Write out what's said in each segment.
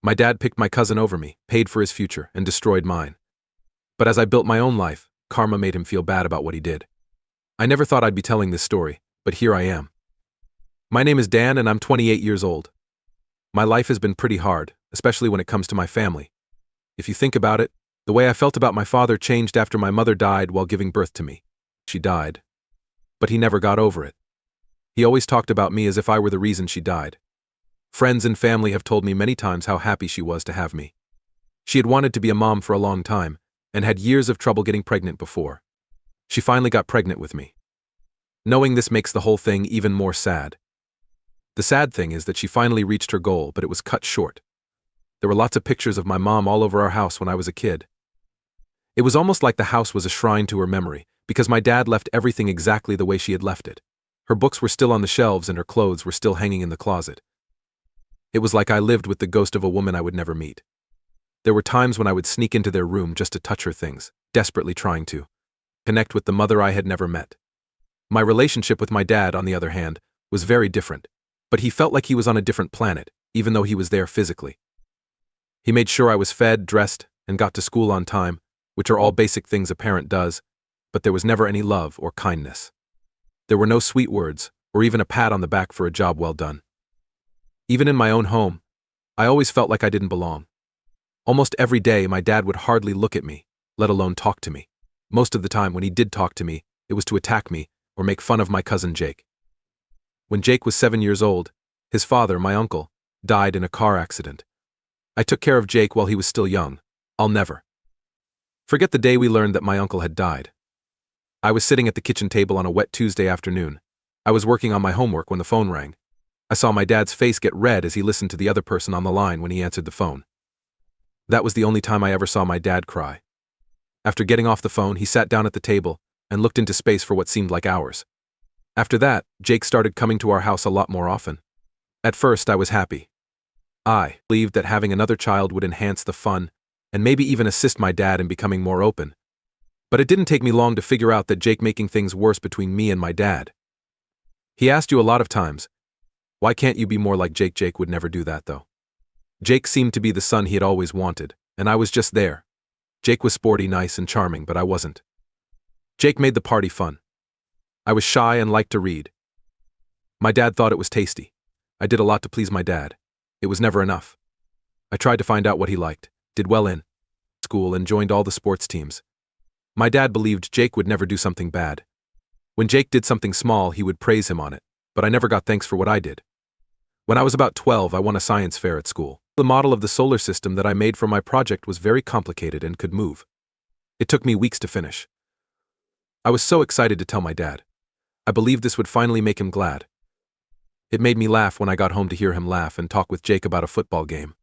My dad picked my cousin over me, paid for his future, and destroyed mine. But as I built my own life, karma made him feel bad about what he did. I never thought I'd be telling this story, but here I am. My name is Dan and I'm 28 years old. My life has been pretty hard, especially when it comes to my family. If you think about it, the way I felt about my father changed after my mother died while giving birth to me. She died. But he never got over it. He always talked about me as if I were the reason she died. Friends and family have told me many times how happy she was to have me. She had wanted to be a mom for a long time, and had years of trouble getting pregnant before. She finally got pregnant with me. Knowing this makes the whole thing even more sad. The sad thing is that she finally reached her goal, but it was cut short. There were lots of pictures of my mom all over our house when I was a kid. It was almost like the house was a shrine to her memory, because my dad left everything exactly the way she had left it. Her books were still on the shelves and her clothes were still hanging in the closet. It was like I lived with the ghost of a woman I would never meet. There were times when I would sneak into their room just to touch her things, desperately trying to connect with the mother I had never met. My relationship with my dad, on the other hand, was very different, but he felt like he was on a different planet, even though he was there physically. He made sure I was fed, dressed, and got to school on time, which are all basic things a parent does, but there was never any love or kindness. There were no sweet words, or even a pat on the back for a job well done. Even in my own home, I always felt like I didn't belong. Almost every day, my dad would hardly look at me, let alone talk to me. Most of the time, when he did talk to me, it was to attack me or make fun of my cousin Jake. When Jake was 7 years old, his father, my uncle, died in a car accident. I took care of Jake while he was still young. I'll never forget the day we learned that my uncle had died. I was sitting at the kitchen table on a wet Tuesday afternoon. I was working on my homework when the phone rang. I saw my dad's face get red as he listened to the other person on the line when he answered the phone. That was the only time I ever saw my dad cry. After getting off the phone, he sat down at the table and looked into space for what seemed like hours. After that, Jake started coming to our house a lot more often. At first, I was happy. I believed that having another child would enhance the fun and maybe even assist my dad in becoming more open. But it didn't take me long to figure out that Jake making things worse between me and my dad. He asked you a lot of times, "Why can't you be more like Jake?" Jake would never do that, though. Jake seemed to be the son he had always wanted, and I was just there. Jake was sporty, nice, and charming, but I wasn't. Jake made the party fun. I was shy and liked to read. My dad thought it was tasty. I did a lot to please my dad. It was never enough. I tried to find out what he liked, did well in school, and joined all the sports teams. My dad believed Jake would never do something bad. When Jake did something small, he would praise him on it, but I never got thanks for what I did. When I was about 12, I won a science fair at school. The model of the solar system that I made for my project was very complicated and could move. It took me weeks to finish. I was so excited to tell my dad. I believed this would finally make him glad. It made me laugh when I got home to hear him laugh and talk with Jake about a football game.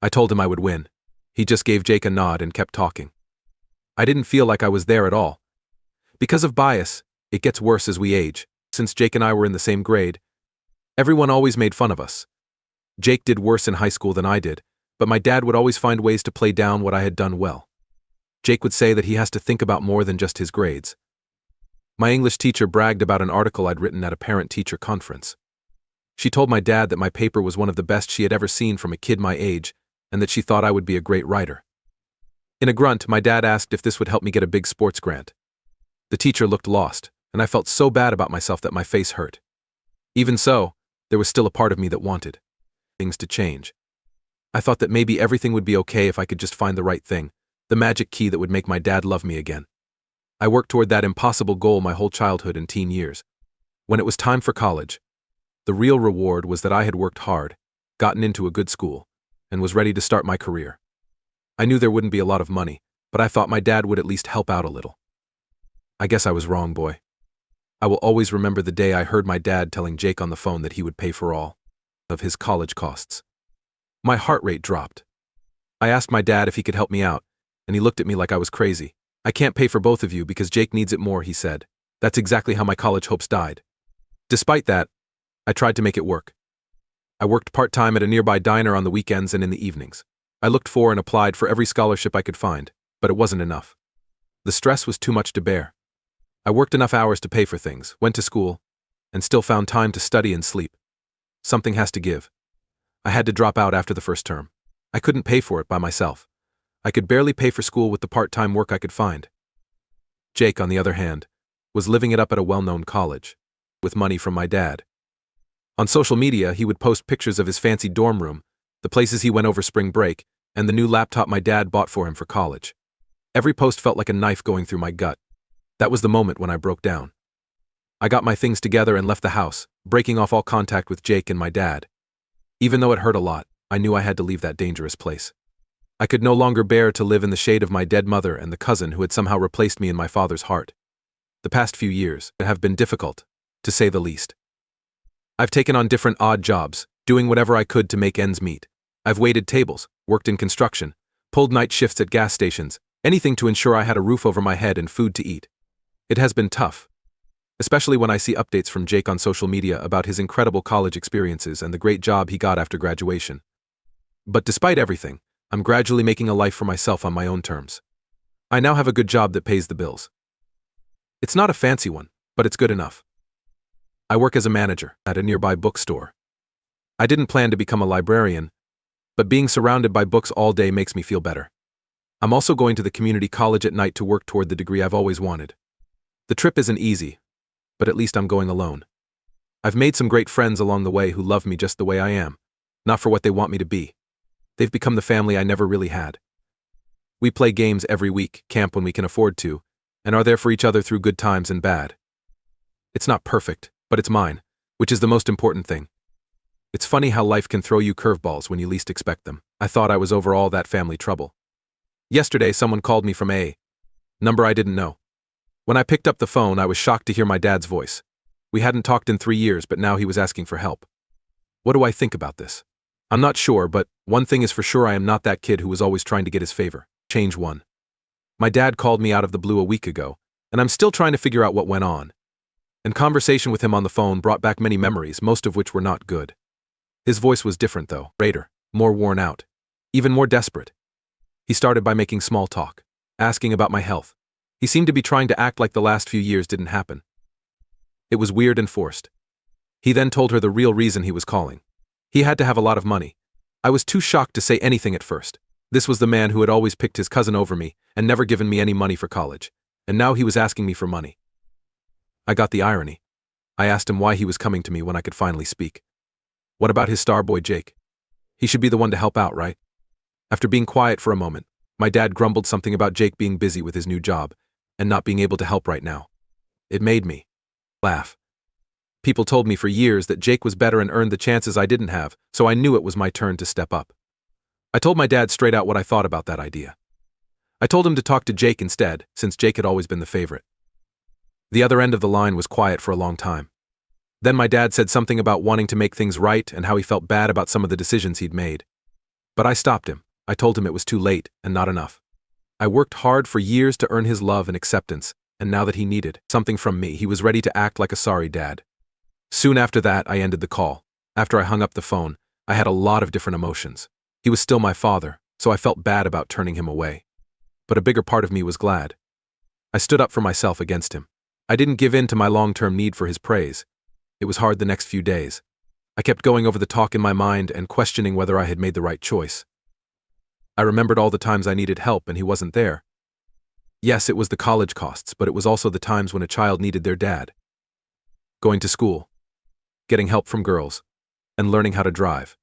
I told him I would win. He just gave Jake a nod and kept talking. I didn't feel like I was there at all. Because of bias, it gets worse as we age. Since Jake and I were in the same grade, everyone always made fun of us. Jake did worse in high school than I did, but my dad would always find ways to play down what I had done well. Jake would say that he has to think about more than just his grades. My English teacher bragged about an article I'd written at a parent-teacher conference. She told my dad that my paper was one of the best she had ever seen from a kid my age, and that she thought I would be a great writer. In a grunt, my dad asked if this would help me get a big sports grant. The teacher looked lost, and I felt so bad about myself that my face hurt. Even so, there was still a part of me that wanted things to change. I thought that maybe everything would be okay if I could just find the right thing, the magic key that would make my dad love me again. I worked toward that impossible goal my whole childhood and teen years. When it was time for college, the real reward was that I had worked hard, gotten into a good school, and was ready to start my career. I knew there wouldn't be a lot of money, but I thought my dad would at least help out a little. I guess I was wrong, boy. I will always remember the day I heard my dad telling Jake on the phone that he would pay for all of his college costs. My heart rate dropped. I asked my dad if he could help me out, and he looked at me like I was crazy. "I can't pay for both of you because Jake needs it more," he said. That's exactly how my college hopes died. Despite that, I tried to make it work. I worked part-time at a nearby diner on the weekends and in the evenings. I looked for and applied for every scholarship I could find, but it wasn't enough. The stress was too much to bear. I worked enough hours to pay for things, went to school, and still found time to study and sleep. Something has to give. I had to drop out after the first term. I couldn't pay for it by myself. I could barely pay for school with the part-time work I could find. Jake, on the other hand, was living it up at a well-known college, with money from my dad. On social media, he would post pictures of his fancy dorm room, the places he went over spring break, and the new laptop my dad bought for him for college. Every post felt like a knife going through my gut. That was the moment when I broke down. I got my things together and left the house, breaking off all contact with Jake and my dad. Even though it hurt a lot, I knew I had to leave that dangerous place. I could no longer bear to live in the shade of my dead mother and the cousin who had somehow replaced me in my father's heart. The past few years have been difficult, to say the least. I've taken on different odd jobs, doing whatever I could to make ends meet. I've waited tables, worked in construction, pulled night shifts at gas stations, anything to ensure I had a roof over my head and food to eat. It has been tough, especially when I see updates from Jake on social media about his incredible college experiences and the great job he got after graduation. But despite everything, I'm gradually making a life for myself on my own terms. I now have a good job that pays the bills. It's not a fancy one, but it's good enough. I work as a manager at a nearby bookstore. I didn't plan to become a librarian, but being surrounded by books all day makes me feel better. I'm also going to the community college at night to work toward the degree I've always wanted. The trip isn't easy, but at least I'm going alone. I've made some great friends along the way who love me just the way I am, not for what they want me to be. They've become the family I never really had. We play games every week, camp when we can afford to, and are there for each other through good times and bad. It's not perfect, but it's mine, which is the most important thing. It's funny how life can throw you curveballs when you least expect them. I thought I was over all that family trouble. Yesterday, someone called me from a number I didn't know. When I picked up the phone, I was shocked to hear my dad's voice. We hadn't talked in 3 years, but now he was asking for help. What do I think about this? I'm not sure, but one thing is for sure, I am not that kid who was always trying to get his favor. Change one. My dad called me out of the blue a week ago, and I'm still trying to figure out what went on. And conversation with him on the phone brought back many memories, most of which were not good. His voice was different though, greater, more worn out, even more desperate. He started by making small talk, asking about my health. He seemed to be trying to act like the last few years didn't happen. It was weird and forced. He then told her the real reason he was calling. He had to have a lot of money. I was too shocked to say anything at first. This was the man who had always picked his cousin over me and never given me any money for college, and now he was asking me for money. I got the irony. I asked him why he was coming to me when I could finally speak. What about his star boy Jake? He should be the one to help out, right? After being quiet for a moment, my dad grumbled something about Jake being busy with his new job and not being able to help right now. It made me laugh. People told me for years that Jake was better and earned the chances I didn't have, so I knew it was my turn to step up. I told my dad straight out what I thought about that idea. I told him to talk to Jake instead, since Jake had always been the favorite. The other end of the line was quiet for a long time. Then my dad said something about wanting to make things right and how he felt bad about some of the decisions he'd made. But I stopped him. I told him it was too late and not enough. I worked hard for years to earn his love and acceptance, and now that he needed something from me, he was ready to act like a sorry dad. Soon after that, I ended the call. After I hung up the phone, I had a lot of different emotions. He was still my father, so I felt bad about turning him away. But a bigger part of me was glad. I stood up for myself against him. I didn't give in to my long-term need for his praise. It was hard the next few days. I kept going over the talk in my mind and questioning whether I had made the right choice. I remembered all the times I needed help and he wasn't there. Yes, it was the college costs, but it was also the times when a child needed their dad. Going to school, getting help from girls, and learning how to drive.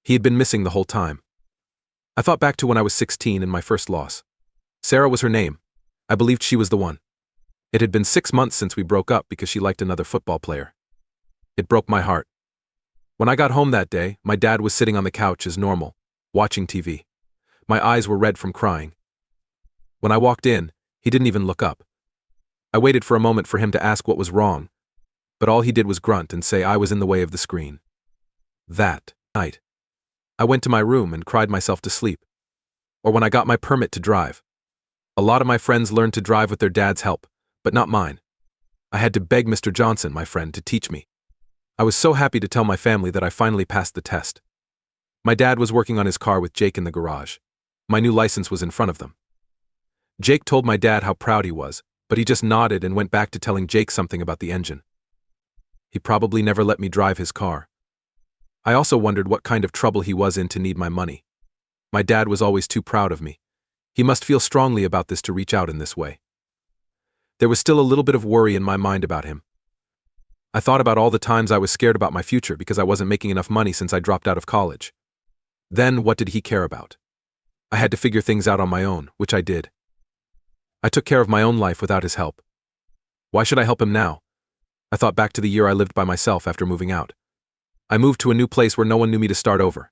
He had been missing the whole time. I thought back to when I was 16 and my first loss. Sarah was her name. I believed she was the one. It had been 6 months since we broke up because she liked another football player. It broke my heart. When I got home that day, my dad was sitting on the couch as normal, watching TV. My eyes were red from crying. When I walked in, he didn't even look up. I waited for a moment for him to ask what was wrong, but all he did was grunt and say I was in the way of the screen. That night, I went to my room and cried myself to sleep. Or when I got my permit to drive. A lot of my friends learned to drive with their dad's help, but not mine. I had to beg Mr. Johnson, my friend, to teach me. I was so happy to tell my family that I finally passed the test. My dad was working on his car with Jake in the garage. My new license was in front of them. Jake told my dad how proud he was, but he just nodded and went back to telling Jake something about the engine. He probably never let me drive his car. I also wondered what kind of trouble he was in to need my money. My dad was always too proud of me. He must feel strongly about this to reach out in this way. There was still a little bit of worry in my mind about him. I thought about all the times I was scared about my future because I wasn't making enough money since I dropped out of college. Then, what did he care about? I had to figure things out on my own, which I did. I took care of my own life without his help. Why should I help him now? I thought back to the year I lived by myself after moving out. I moved to a new place where no one knew me to start over.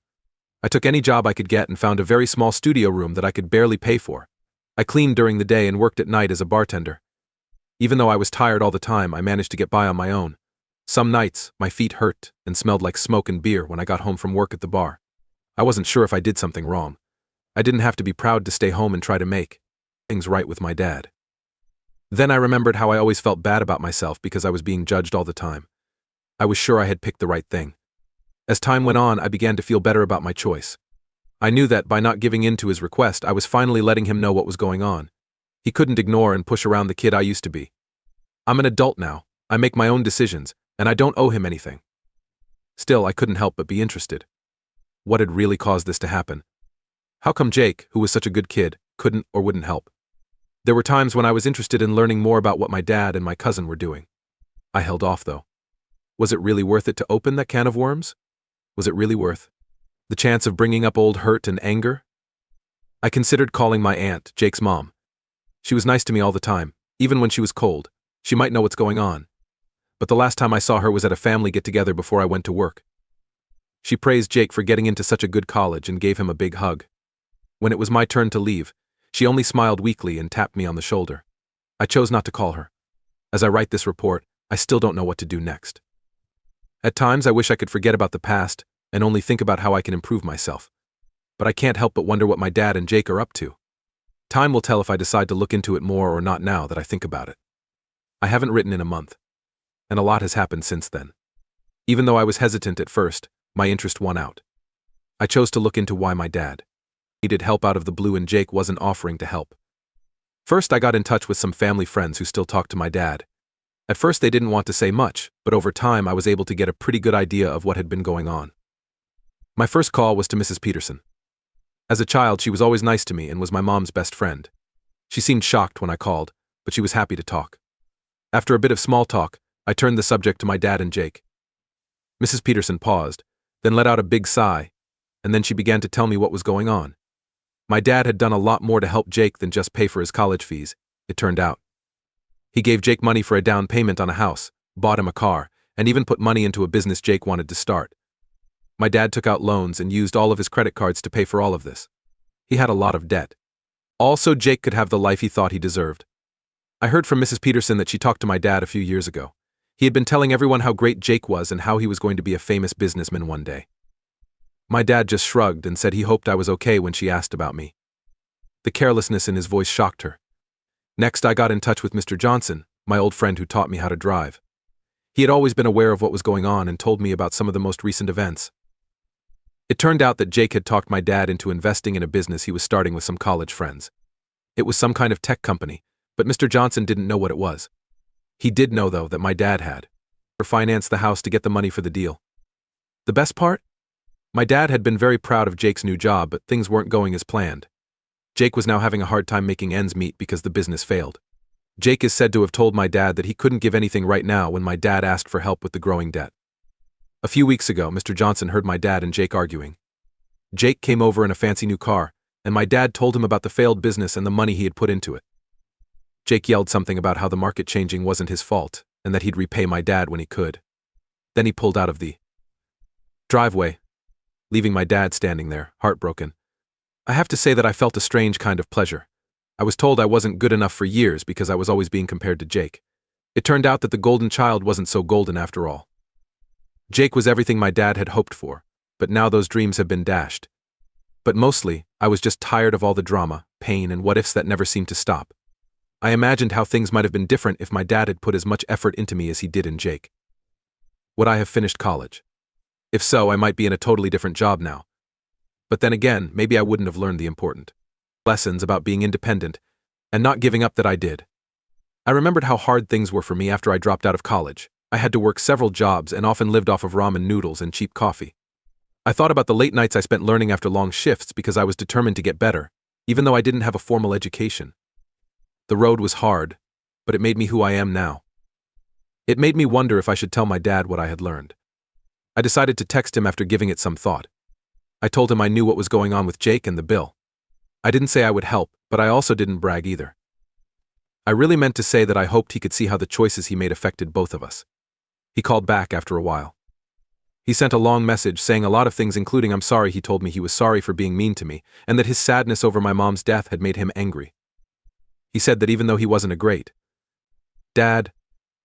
I took any job I could get and found a very small studio room that I could barely pay for. I cleaned during the day and worked at night as a bartender. Even though I was tired all the time, I managed to get by on my own. Some nights, my feet hurt and smelled like smoke and beer when I got home from work at the bar. I wasn't sure if I did something wrong. I didn't have to be proud to stay home and try to make things right with my dad. Then I remembered how I always felt bad about myself because I was being judged all the time. I was sure I had picked the right thing. As time went on, I began to feel better about my choice. I knew that by not giving in to his request, I was finally letting him know what was going on. He couldn't ignore and push around the kid I used to be. I'm an adult now, I make my own decisions, and I don't owe him anything. Still, I couldn't help but be interested. What had really caused this to happen? How come Jake, who was such a good kid, couldn't or wouldn't help? There were times when I was interested in learning more about what my dad and my cousin were doing. I held off, though. Was it really worth it to open that can of worms? Was it really worth the chance of bringing up old hurt and anger? I considered calling my aunt, Jake's mom. She was nice to me all the time, even when she was cold. She might know what's going on. But the last time I saw her was at a family get-together before I went to work. She praised Jake for getting into such a good college and gave him a big hug. When it was my turn to leave, she only smiled weakly and tapped me on the shoulder. I chose not to call her. As I write this report, I still don't know what to do next. At times, I wish I could forget about the past and only think about how I can improve myself. But I can't help but wonder what my dad and Jake are up to. Time will tell if I decide to look into it more or not now that I think about it. I haven't written in a month, and a lot has happened since then. Even though I was hesitant at first, my interest won out. I chose to look into why my dad needed help out of the blue and Jake wasn't offering to help. First, I got in touch with some family friends who still talked to my dad. At first, they didn't want to say much, but over time, I was able to get a pretty good idea of what had been going on. My first call was to Mrs. Peterson. As a child, she was always nice to me and was my mom's best friend. She seemed shocked when I called, but she was happy to talk. After a bit of small talk, I turned the subject to my dad and Jake. Mrs. Peterson paused, then let out a big sigh, and then she began to tell me what was going on. My dad had done a lot more to help Jake than just pay for his college fees, it turned out. He gave Jake money for a down payment on a house, bought him a car, and even put money into a business Jake wanted to start. My dad took out loans and used all of his credit cards to pay for all of this. He had a lot of debt. Also, Jake could have the life he thought he deserved. I heard from Mrs. Peterson that she talked to my dad a few years ago. He had been telling everyone how great Jake was and how he was going to be a famous businessman one day. My dad just shrugged and said he hoped I was okay when she asked about me. The carelessness in his voice shocked her. Next, I got in touch with Mr. Johnson, my old friend who taught me how to drive. He had always been aware of what was going on and told me about some of the most recent events. It turned out that Jake had talked my dad into investing in a business he was starting with some college friends. It was some kind of tech company, but Mr. Johnson didn't know what it was. He did know, though, that my dad had financed the house to get the money for the deal. The best part? My dad had been very proud of Jake's new job, but things weren't going as planned. Jake was now having a hard time making ends meet because the business failed. Jake is said to have told my dad that he couldn't give anything right now when my dad asked for help with the growing debt. A few weeks ago, Mr. Johnson heard my dad and Jake arguing. Jake came over in a fancy new car, and my dad told him about the failed business and the money he had put into it. Jake yelled something about how the market changing wasn't his fault, and that he'd repay my dad when he could. Then he pulled out of the driveway, leaving my dad standing there, heartbroken. I have to say that I felt a strange kind of pleasure. I was told I wasn't good enough for years because I was always being compared to Jake. It turned out that the golden child wasn't so golden after all. Jake was everything my dad had hoped for, but now those dreams have been dashed. But mostly, I was just tired of all the drama, pain, and what-ifs that never seemed to stop. I imagined how things might have been different if my dad had put as much effort into me as he did in Jake. Would I have finished college? If so, I might be in a totally different job now. But then again, maybe I wouldn't have learned the important lessons about being independent and not giving up that I did. I remembered how hard things were for me after I dropped out of college. I had to work several jobs and often lived off of ramen noodles and cheap coffee. I thought about the late nights I spent learning after long shifts because I was determined to get better, even though I didn't have a formal education. The road was hard, but it made me who I am now. It made me wonder if I should tell my dad what I had learned. I decided to text him after giving it some thought. I told him I knew what was going on with Jake and the bill. I didn't say I would help, but I also didn't brag either. I really meant to say that I hoped he could see how the choices he made affected both of us. He called back after a while. He sent a long message saying a lot of things, including I'm sorry. He told me he was sorry for being mean to me and that his sadness over my mom's death had made him angry. He said that even though he wasn't a great dad,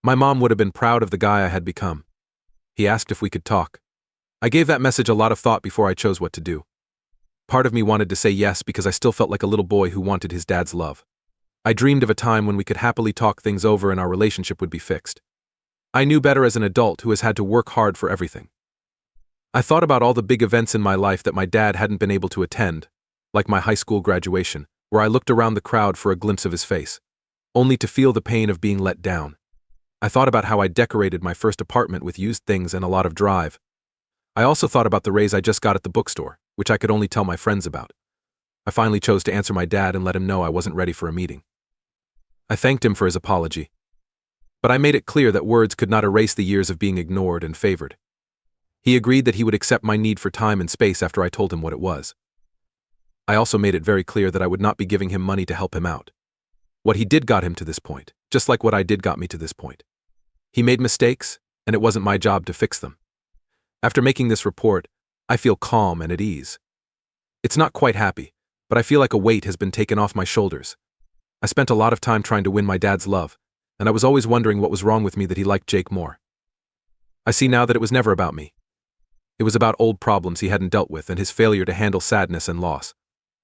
my mom would have been proud of the guy I had become. He asked if we could talk. I gave that message a lot of thought before I chose what to do. Part of me wanted to say yes because I still felt like a little boy who wanted his dad's love. I dreamed of a time when we could happily talk things over and our relationship would be fixed. I knew better as an adult who has had to work hard for everything. I thought about all the big events in my life that my dad hadn't been able to attend, like my high school graduation, where I looked around the crowd for a glimpse of his face, only to feel the pain of being let down. I thought about how I decorated my first apartment with used things and a lot of drive. I also thought about the raise I just got at the bookstore, which I could only tell my friends about. I finally chose to answer my dad and let him know I wasn't ready for a meeting. I thanked him for his apology, but I made it clear that words could not erase the years of being ignored and favored. He agreed that he would accept my need for time and space after I told him what it was. I also made it very clear that I would not be giving him money to help him out. What he did got him to this point, just like what I did got me to this point. He made mistakes, and it wasn't my job to fix them. After making this report, I feel calm and at ease. It's not quite happy, but I feel like a weight has been taken off my shoulders. I spent a lot of time trying to win my dad's love, and I was always wondering what was wrong with me that he liked Jake more. I see now that it was never about me. It was about old problems he hadn't dealt with and his failure to handle sadness and loss.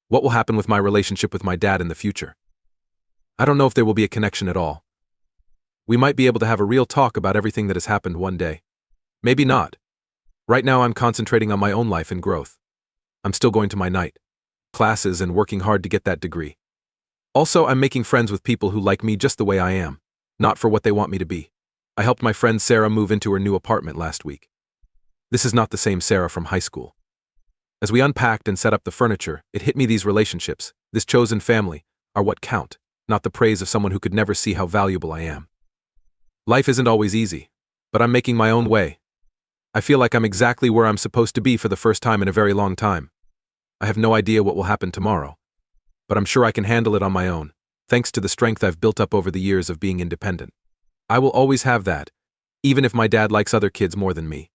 What will happen with my relationship with my dad in the future? I don't know if there will be a connection at all. We might be able to have a real talk about everything that has happened one day. Maybe not. Right now I'm concentrating on my own life and growth. I'm still going to my night classes and working hard to get that degree. Also, I'm making friends with people who like me just the way I am, not for what they want me to be. I helped my friend Sarah move into her new apartment last week. This is not the same Sarah from high school. As we unpacked and set up the furniture, it hit me these relationships, this chosen family, are what count, not the praise of someone who could never see how valuable I am. Life isn't always easy, but I'm making my own way. I feel like I'm exactly where I'm supposed to be for the first time in a very long time. I have no idea what will happen tomorrow, but I'm sure I can handle it on my own, thanks to the strength I've built up over the years of being independent. I will always have that, even if my dad likes other kids more than me.